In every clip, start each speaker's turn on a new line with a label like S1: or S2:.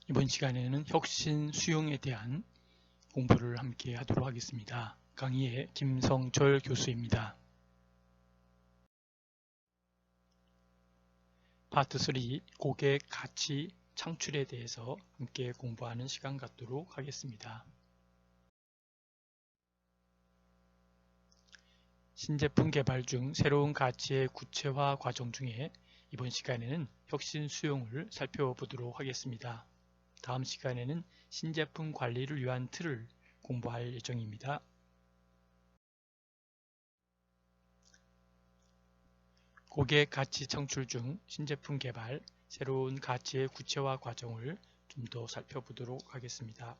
S1: 이번 시간에는 혁신 수용에 대한 공부를 함께 하도록 하겠습니다. 강의의 김성철 교수입니다. 파트 3 고객 가치 창출에 대해서 함께 공부하는 시간 갖도록 하겠습니다. 신제품 개발 중 새로운 가치의 구체화 과정 중에 이번 시간에는 혁신 수용을 살펴보도록 하겠습니다. 다음 시간에는 신제품 관리를 위한 틀을 공부할 예정입니다. 고객 가치 창출 중 신제품 개발, 새로운 가치의 구체화 과정을 좀 더 살펴보도록 하겠습니다.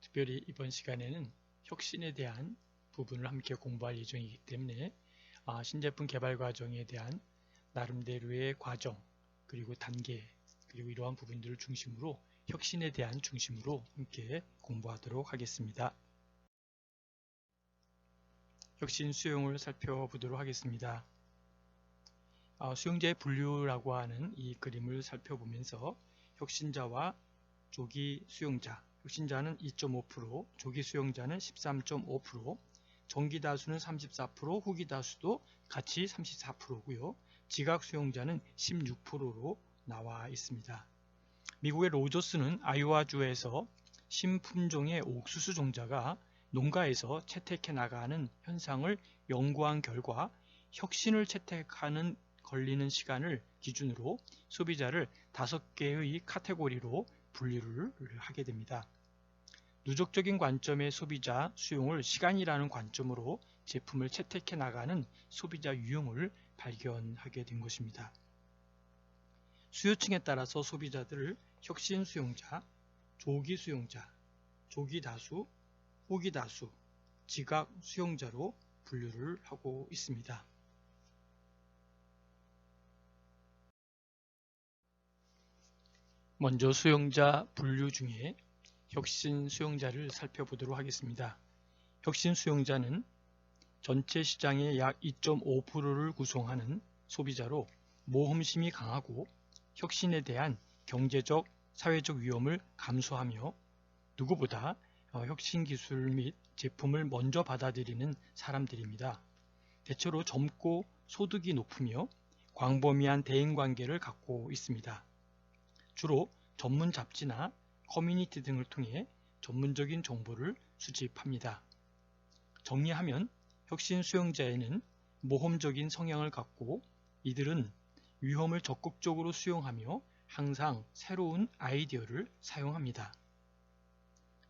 S1: 특별히 이번 시간에는 혁신에 대한 부분을 함께 공부할 예정이기 때문에 신제품 개발 과정에 대한 나름대로의 과정, 그리고 단계, 그리고 이러한 부분들을 중심으로 혁신에 대한 중심으로 함께 공부하도록 하겠습니다. 혁신 수용을 살펴보도록 하겠습니다. 수용자의 분류라고 하는 이 그림을 살펴보면서 혁신자와 조기 수용자, 혁신자는 2.5%, 조기 수용자는 13.5%, 정기 다수는 34%, 후기 다수도 같이 34%고요. 지각 수용자는 16%로 나와 있습니다. 미국의 로저스는 아이오와주에서 신품종의 옥수수 종자가 농가에서 채택해 나가는 현상을 연구한 결과 혁신을 채택하는 걸리는 시간을 기준으로 소비자를 5개의 카테고리로 분류를 하게 됩니다. 누적적인 관점의 소비자 수용을 시간이라는 관점으로 제품을 채택해 나가는 소비자 유형을 발견하게 된 것입니다. 수요층에 따라서 소비자들을 혁신 수용자, 조기 수용자, 조기 다수, 후기 다수, 지각 수용자로 분류를 하고 있습니다. 먼저 수용자 분류 중에 혁신 수용자를 살펴보도록 하겠습니다. 혁신 수용자는 전체 시장의 약 2.5%를 구성하는 소비자로 모험심이 강하고 혁신에 대한 경제적, 사회적 위험을 감수하며 누구보다 혁신 기술 및 제품을 먼저 받아들이는 사람들입니다. 대체로 젊고 소득이 높으며 광범위한 대인관계를 갖고 있습니다. 주로 전문 잡지나 커뮤니티 등을 통해 전문적인 정보를 수집합니다. 정리하면 혁신 수용자에는 모험적인 성향을 갖고 이들은 위험을 적극적으로 수용하며 항상 새로운 아이디어를 사용합니다.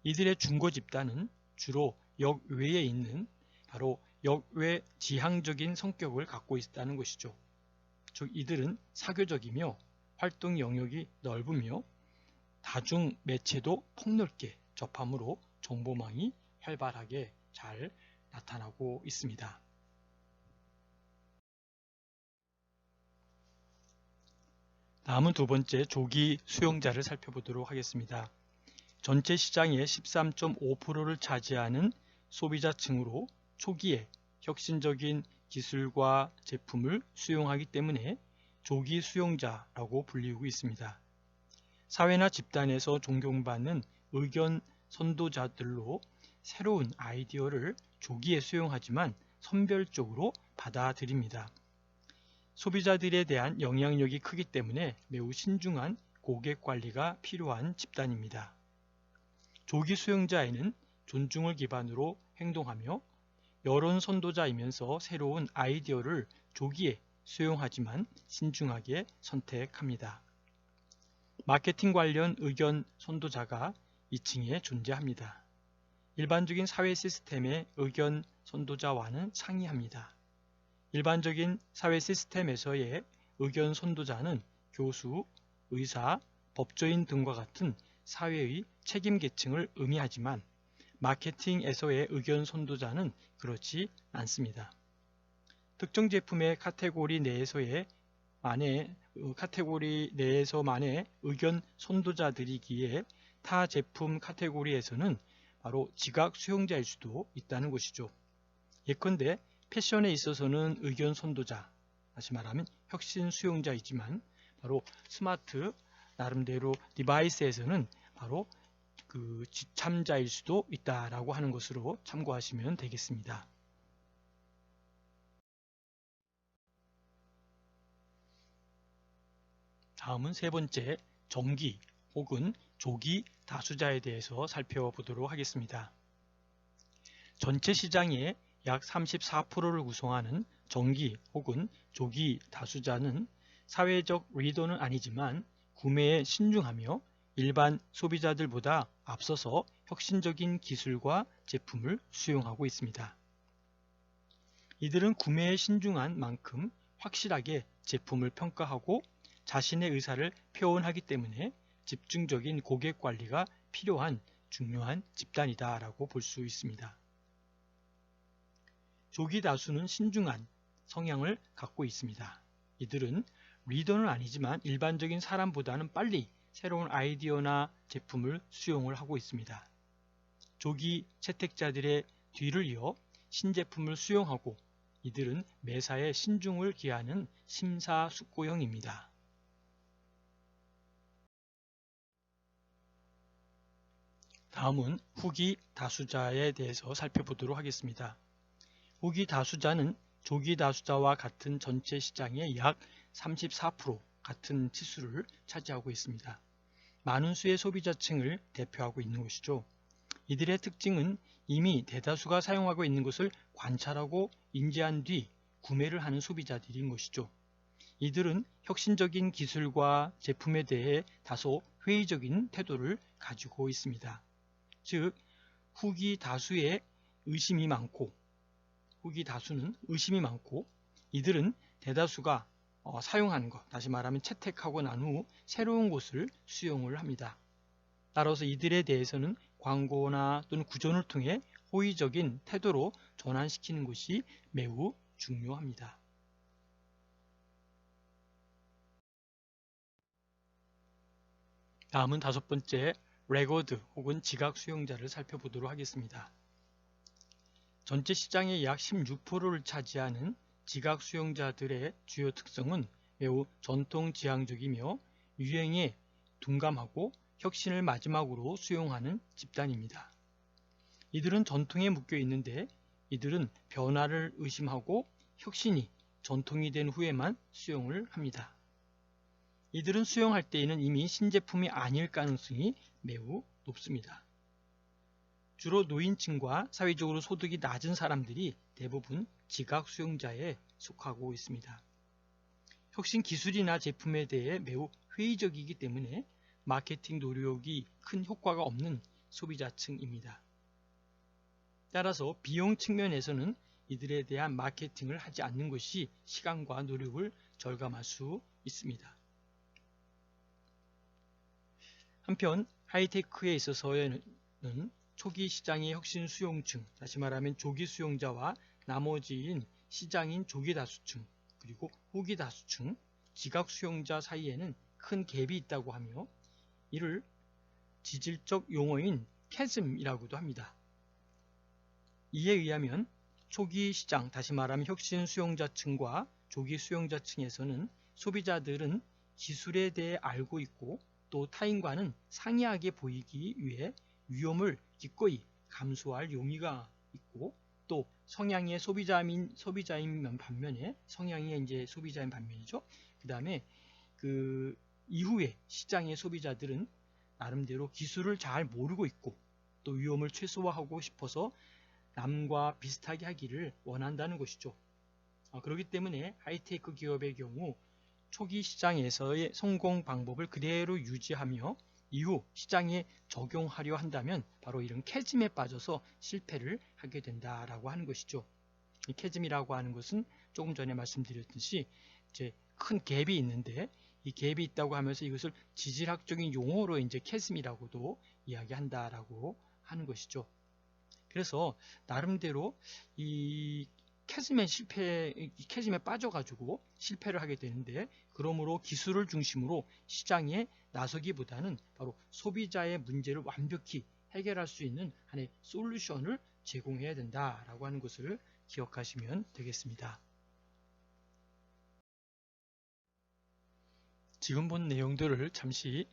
S1: 이들의 중고 집단은 주로 역외에 있는 바로 역외 지향적인 성격을 갖고 있다는 것이죠. 즉 이들은 사교적이며 활동 영역이 넓으며 다중 매체도 폭넓게 접함으로 정보망이 활발하게 잘 나타나고 있습니다. 다음은 두 번째 조기 수용자를 살펴보도록 하겠습니다. 전체 시장의 13.5%를 차지하는 소비자층으로 초기에 혁신적인 기술과 제품을 수용하기 때문에 조기 수용자라고 불리고 있습니다. 사회나 집단에서 존경받는 의견 선도자들로 새로운 아이디어를 조기에 수용하지만 선별적으로 받아들입니다. 소비자들에 대한 영향력이 크기 때문에 매우 신중한 고객 관리가 필요한 집단입니다. 조기 수용자에는 존중을 기반으로 행동하며 여론 선도자이면서 새로운 아이디어를 조기에 수용하지만 신중하게 선택합니다. 마케팅 관련 의견 선도자가 2층에 존재합니다. 일반적인 사회 시스템의 의견 선도자와는 상이합니다. 일반적인 사회 시스템에서의 의견 선도자는 교수, 의사, 법조인 등과 같은 사회의 책임 계층을 의미하지만 마케팅에서의 의견 선도자는 그렇지 않습니다. 특정 제품의 카테고리 내에서만의 의견 선도자들이기에 타 제품 카테고리에서는 바로 지각 수용자일 수도 있다는 것이죠. 예컨대 패션에 있어서는 의견 선도자, 다시 말하면 혁신 수용자이지만 바로 스마트 나름대로 디바이스에서는 바로 그 지참자일 수도 있다라고 하는 것으로 참고하시면 되겠습니다. 다음은 세 번째, 점기 혹은 조기 다수자에 대해서 살펴보도록 하겠습니다. 전체 시장의 약 34%를 구성하는 정기 혹은 조기 다수자는 사회적 리더는 아니지만 구매에 신중하며 일반 소비자들보다 앞서서 혁신적인 기술과 제품을 수용하고 있습니다. 이들은 구매에 신중한 만큼 확실하게 제품을 평가하고 자신의 의사를 표현하기 때문에 집중적인 고객 관리가 필요한 중요한 집단이다 라고 볼 수 있습니다. 조기 다수는 신중한 성향을 갖고 있습니다. 이들은 리더는 아니지만 일반적인 사람보다는 빨리 새로운 아이디어나 제품을 수용을 하고 있습니다. 조기 채택자들의 뒤를 이어 신제품을 수용하고 이들은 매사에 신중을 기하는 심사숙고형입니다. 다음은 후기 다수자에 대해서 살펴보도록 하겠습니다. 후기 다수자는 조기 다수자와 같은 전체 시장의 약 34% 같은 치수를 차지하고 있습니다. 많은 수의 소비자층을 대표하고 있는 것이죠. 이들의 특징은 이미 대다수가 사용하고 있는 것을 관찰하고 인지한 뒤 구매를 하는 소비자들인 것이죠. 이들은 혁신적인 기술과 제품에 대해 다소 회의적인 태도를 가지고 있습니다. 즉, 후기 다수의 의심이 많고 후기 다수는 의심이 많고 이들은 대다수가 사용하는 것, 다시 말하면 채택하고 난 후 새로운 것을 수용을 합니다. 따라서 이들에 대해서는 광고나 또는 구전을 통해 호의적인 태도로 전환시키는 것이 매우 중요합니다. 다음은 다섯 번째, 레거드 혹은 지각 수용자를 살펴보도록 하겠습니다. 전체 시장의 약 16%를 차지하는 지각 수용자들의 주요 특성은 매우 전통지향적이며 유행에 둔감하고 혁신을 마지막으로 수용하는 집단입니다. 이들은 전통에 묶여 있는데 이들은 변화를 의심하고 혁신이 전통이 된 후에만 수용을 합니다. 이들은 수용할 때에는 이미 신제품이 아닐 가능성이 매우 높습니다. 주로 노인층과 사회적으로 소득이 낮은 사람들이 대부분 지각 수용자에 속하고 있습니다. 혁신 기술이나 제품에 대해 매우 회의적이기 때문에 마케팅 노력이 큰 효과가 없는 소비자층입니다. 따라서 비용 측면에서는 이들에 대한 마케팅을 하지 않는 것이 시간과 노력을 절감할 수 있습니다. 한편 하이테크에 있어서는 초기 시장의 혁신 수용층, 다시 말하면 조기 수용자와 나머지인 시장인 조기 다수층, 그리고 후기 다수층, 지각 수용자 사이에는 큰 갭이 있다고 하며 이를 지질적 용어인 캐즘이라고도 합니다. 이에 의하면 초기 시장, 다시 말하면 혁신 수용자층과 조기 수용자층에서는 소비자들은 기술에 대해 알고 있고 또 타인과는 상이하게 보이기 위해 위험을 기꺼이 감수할 용의가 있고 또 성향의 소비자인 반면에 성향이 이제 소비자인 반면이죠. 그 다음에 그 이후에 시장의 소비자들은 나름대로 기술을 잘 모르고 있고 또 위험을 최소화하고 싶어서 남과 비슷하게 하기를 원한다는 것이죠. 그렇기 때문에 하이테크 기업의 경우 초기 시장에서의 성공 방법을 그대로 유지하며 이후 시장에 적용하려 한다면 바로 이런 캐즘에 빠져서 실패를 하게 된다라고 하는 것이죠. 이 캐즘이라고 하는 것은 조금 전에 말씀드렸듯이 이제 큰 갭이 있는데 이 갭이 있다고 하면서 이것을 지질학적인 용어로 이제 캐즘이라고도 이야기한다라고 하는 것이죠. 그래서 나름대로 이 캐즘에 빠져가지고 실패를 하게 되는데 그러므로 기술을 중심으로 시장에 나서기보다는 바로 소비자의 문제를 완벽히 해결할 수 있는 하나의 솔루션을 제공해야 된다라고 하는 것을 기억하시면 되겠습니다. 지금 본 내용들을 잠시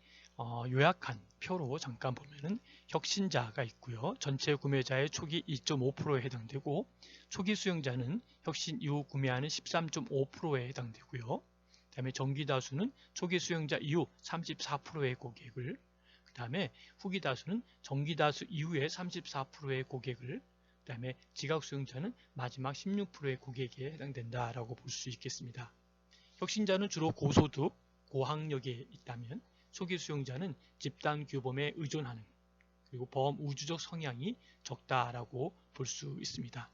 S1: 요약한 표로 잠깐 보면은 혁신자가 있고요. 전체 구매자의 초기 2.5%에 해당되고 초기 수용자는 혁신 이후 구매하는 13.5%에 해당되고요. 그 다음에 정기 다수는 초기 수용자 이후 34%의 고객을, 그 다음에 후기 다수는 정기 다수 이후에 34%의 고객을, 그 다음에 지각 수용자는 마지막 16%의 고객에 해당된다라고 볼 수 있겠습니다. 혁신자는 주로 고소득, 고학력에 있다면 초기 수용자는 집단 규범에 의존하는, 그리고 범우주적 성향이 적다라고 볼 수 있습니다.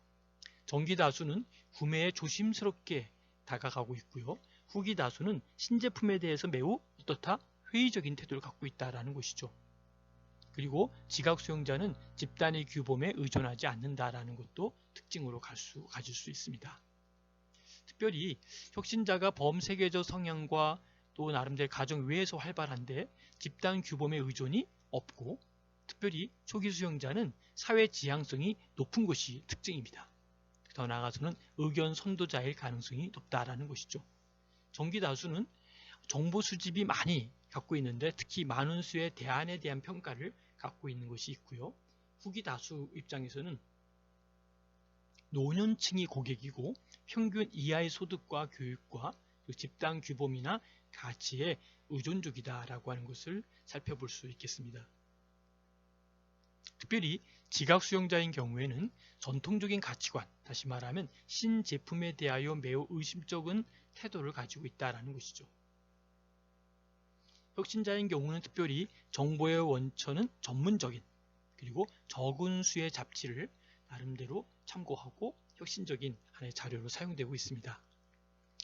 S1: 정기 다수는 구매에 조심스럽게 다가가고 있고요. 후기 다수는 신제품에 대해서 매우 어떻다? 회의적인 태도를 갖고 있다라는 것이죠. 그리고 지각 수용자는 집단의 규범에 의존하지 않는다라는 것도 특징으로 가질 수 있습니다. 특별히 혁신자가 범세계적 성향과 또 나름대로 가정 외에서 활발한데 집단 규범의 의존이 없고, 특별히 초기 수용자는 사회 지향성이 높은 것이 특징입니다. 더 나아가서는 의견 선도자일 가능성이 높다라는 것이죠. 정기 다수는 정보 수집이 많이 갖고 있는데 특히 많은 수의 대안에 대한 평가를 갖고 있는 것이 있고요. 후기 다수 입장에서는 노년층이 고객이고 평균 이하의 소득과 교육과 집단 규범이나 가치에 의존적이다라고 하는 것을 살펴볼 수 있겠습니다. 특별히 지각 수용자인 경우에는 전통적인 가치관, 다시 말하면 신제품에 대하여 매우 의심적인 태도를 가지고 있다는 것이죠. 혁신자인 경우는 특별히 정보의 원천은 전문적인, 그리고 적은 수의 잡지를 나름대로 참고하고 혁신적인 하나의 자료로 사용되고 있습니다.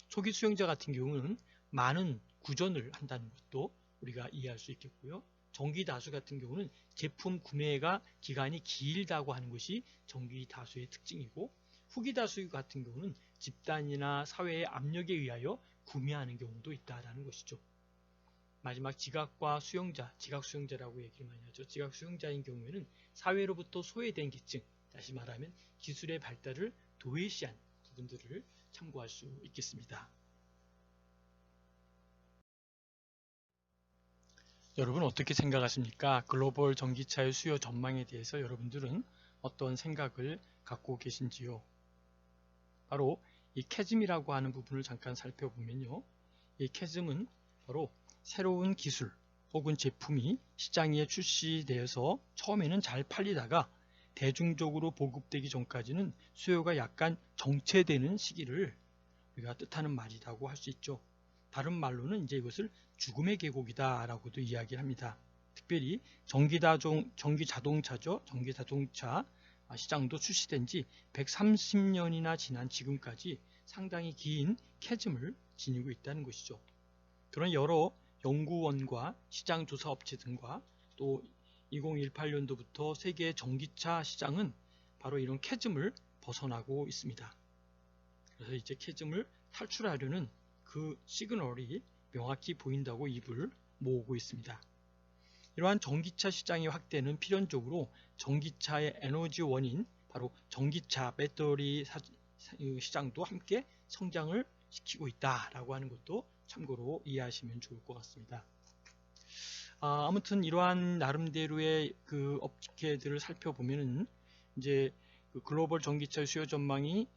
S1: 초기 수용자 같은 경우는 많은 구전을 한다는 것도 우리가 이해할 수 있겠고요. 정기 다수 같은 경우는 제품 구매가 기간이 길다고 하는 것이 정기 다수의 특징이고, 후기 다수 같은 경우는 집단이나 사회의 압력에 의하여 구매하는 경우도 있다는 것이죠. 마지막 지각과 수용자, 지각 수용자라고 얘기를 많이 하죠. 지각 수용자인 경우에는 사회로부터 소외된 계층, 다시 말하면 기술의 발달을 도외시한 부분들을 참고할 수 있겠습니다. 여러분 어떻게 생각하십니까? 글로벌 전기차의 수요 전망에 대해서 여러분들은 어떤 생각을 갖고 계신지요? 바로 이 캐즘이라고 하는 부분을 잠깐 살펴보면요. 이 캐즘은 바로 새로운 기술 혹은 제품이 시장에 출시되어서 처음에는 잘 팔리다가 대중적으로 보급되기 전까지는 수요가 약간 정체되는 시기를 우리가 뜻하는 말이라고 할 수 있죠. 다른 말로는 이제 이것을 죽음의 계곡이다 라고도 이야기를 합니다. 특별히 전기 자동차죠. 전기 자동차 시장도 출시된 지 130년이나 지난 지금까지 상당히 긴 캐즘을 지니고 있다는 것이죠. 그런 여러 연구원과 시장조사업체 등과 또 2018년도부터 세계 전기차 시장은 바로 이런 캐즘을 벗어나고 있습니다. 그래서 이제 캐즘을 탈출하려는 그 시그널이 명확히 보인다고 입을 모으고 있습니다. 이러한 전기차 시장의 확대는 필연적으로 전기차의 에너지 원인, 바로 전기차 배터리 시장도 함께 성장을 시키고 있다라고 하는 것도 참고로 이해하시면 좋을 것 같습니다. 아무튼 이러한 나름대로의 그 업체들을 살펴보면은 이제 그 글로벌 전기차 수요 전망이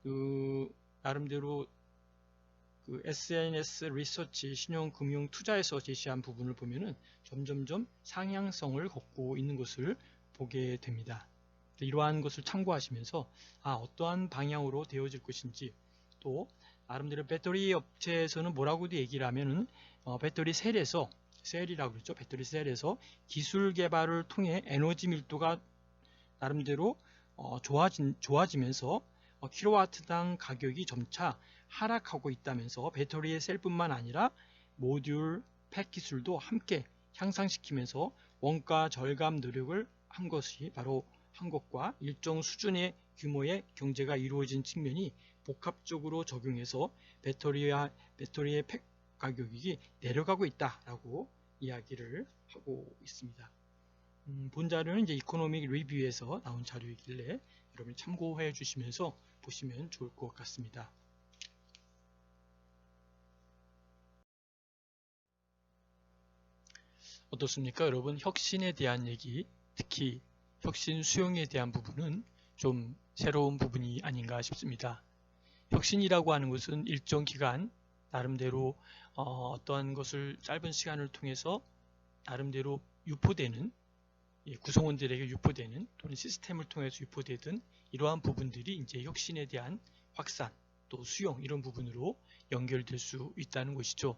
S1: 그 나름대로 그 SNS 리서치 신용금융 투자에서 제시한 부분을 보면은 점점점 상향성을 걷고 있는 것을 보게 됩니다. 이러한 것을 참고하시면서 어떠한 방향으로 되어질 것인지, 또 나름대로 배터리 업체에서는 뭐라고도 얘기를 하면은 배터리 셀이라고 그러죠. 배터리 셀에서 기술 개발을 통해 에너지 밀도가 나름대로 좋아지면서 킬로와트당 가격이 점차 하락하고 있다면서 배터리의 셀뿐만 아니라 모듈, 팩 기술도 함께 향상시키면서 원가 절감 노력을 한 것이 바로 한국과 일정 수준의 규모의 경제가 이루어진 측면이 복합적으로 적용해서 배터리의 팩 가격이 내려가고 있다라고 이야기를 하고 있습니다. 본 자료는 이제 이코노믹 리뷰에서 나온 자료이길래 여러분 참고해 주시면서 보시면 좋을 것 같습니다. 어떻습니까? 여러분, 혁신에 대한 얘기, 특히 혁신 수용에 대한 부분은 좀 새로운 부분이 아닌가 싶습니다. 혁신이라고 하는 것은 일정 기간 나름대로 어떠한 것을 짧은 시간을 통해서 나름대로 유포되는, 구성원들에게 유포되는 또는 시스템을 통해서 유포되든 이러한 부분들이 이제 혁신에 대한 확산 또 수용 이런 부분으로 연결될 수 있다는 것이죠.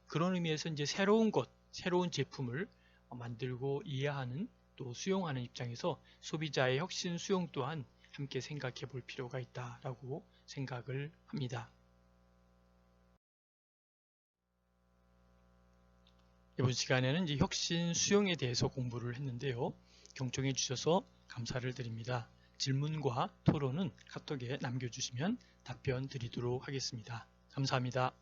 S1: 그런 의미에서 이제 새로운 것, 새로운 제품을 만들고 이해하는 또 수용하는 입장에서 소비자의 혁신 수용 또한 함께 생각해 볼 필요가 있다라고 생각을 합니다. 이번 시간에는 이제 혁신 수용에 대해서 공부를 했는데요. 경청해 주셔서 감사를 드립니다. 질문과 토론은 카톡에 남겨주시면 답변 드리도록 하겠습니다. 감사합니다.